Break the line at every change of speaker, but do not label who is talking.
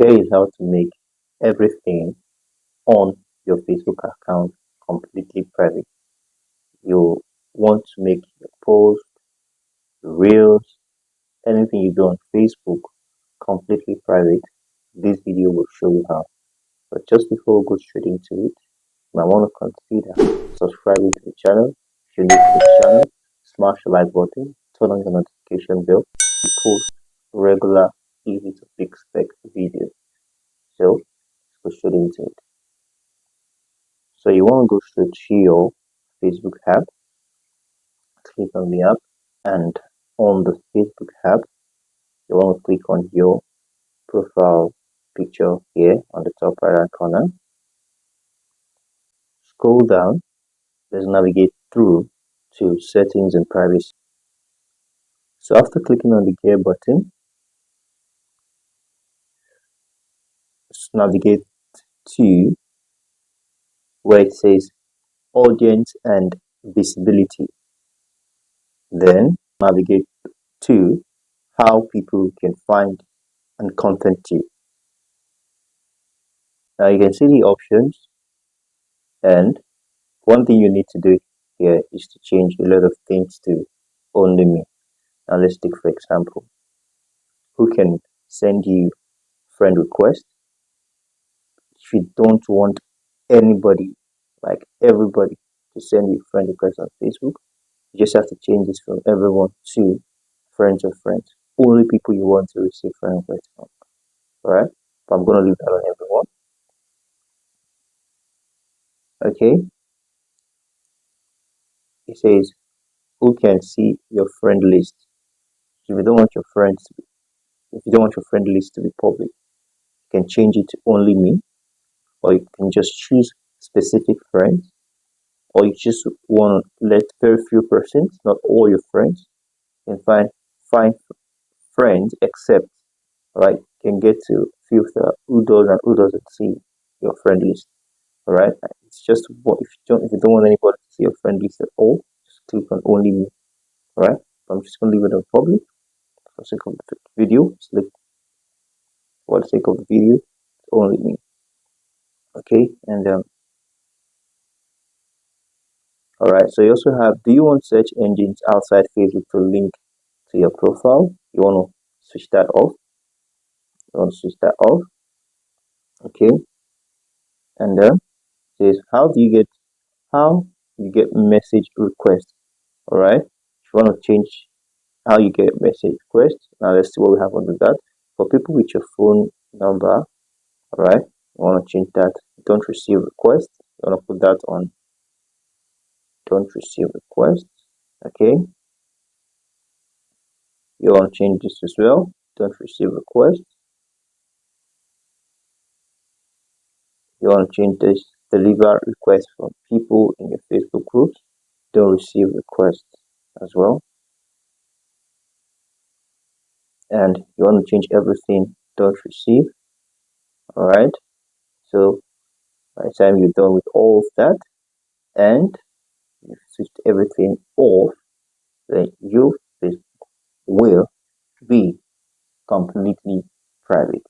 Here is how to make everything on your Facebook account completely private. You want to make your post, reels, anything you do on Facebook completely private. This video will show you how. But just before we go straight into it, you might want to consider subscribing to the channel. If you're new to the channel, smash the like button, turn on the notification bell. We post regular, easy to expect videos. So let's go straight into it. So you want to go straight to your Facebook app, click on the app, and on the Facebook app, you want to click on your profile picture here on the top right hand corner. Scroll down, let's navigate through to settings and privacy. So after clicking on the gear button, let's navigate to where it says audience and visibility. Then navigate to how people can find and contact you. Now you can see the options, and one thing you need to do here is to change a lot of things to only me. Now let's take for example, who can send you friend request. If you don't want anybody, like everybody, to send you friend request on Facebook, you just have to change this from everyone to friends of friends. Only people you want to receive friend requests from. Alright? But I'm gonna leave that on everyone. Okay. It says who can see your friend list. If you don't want your friends to be, if you don't want your friend list to be public, you can change it to only me, or you can just choose specific friends, or you just want to let very few persons, not all your friends. You can find friends except, right? You can get to filter who does and who doesn't see your friend list. Alright, it's just what if you don't want anybody to see your friend list at all, just click on only me. Alright, I'm just gonna leave it on public for the sake of the video. Select for the sake of the video, it's only me. Okay, and alright, so you also have, do you want search engines outside Facebook to link to your profile? You want to switch that off. Okay, and then says how you get message requests. Alright, if you want to change how you get message requests, now let's see what we have under that. For people with your phone number, alright, you want to change that. Don't receive requests. You want to put that on don't receive requests. Okay, you want to change this as well. Don't receive requests. You want to change this, deliver requests from people in your Facebook groups. Don't receive requests as well. And you want to change everything, don't receive. Alright, so by the time you're done with all of that and you've switched everything off, then your Facebook will be completely private.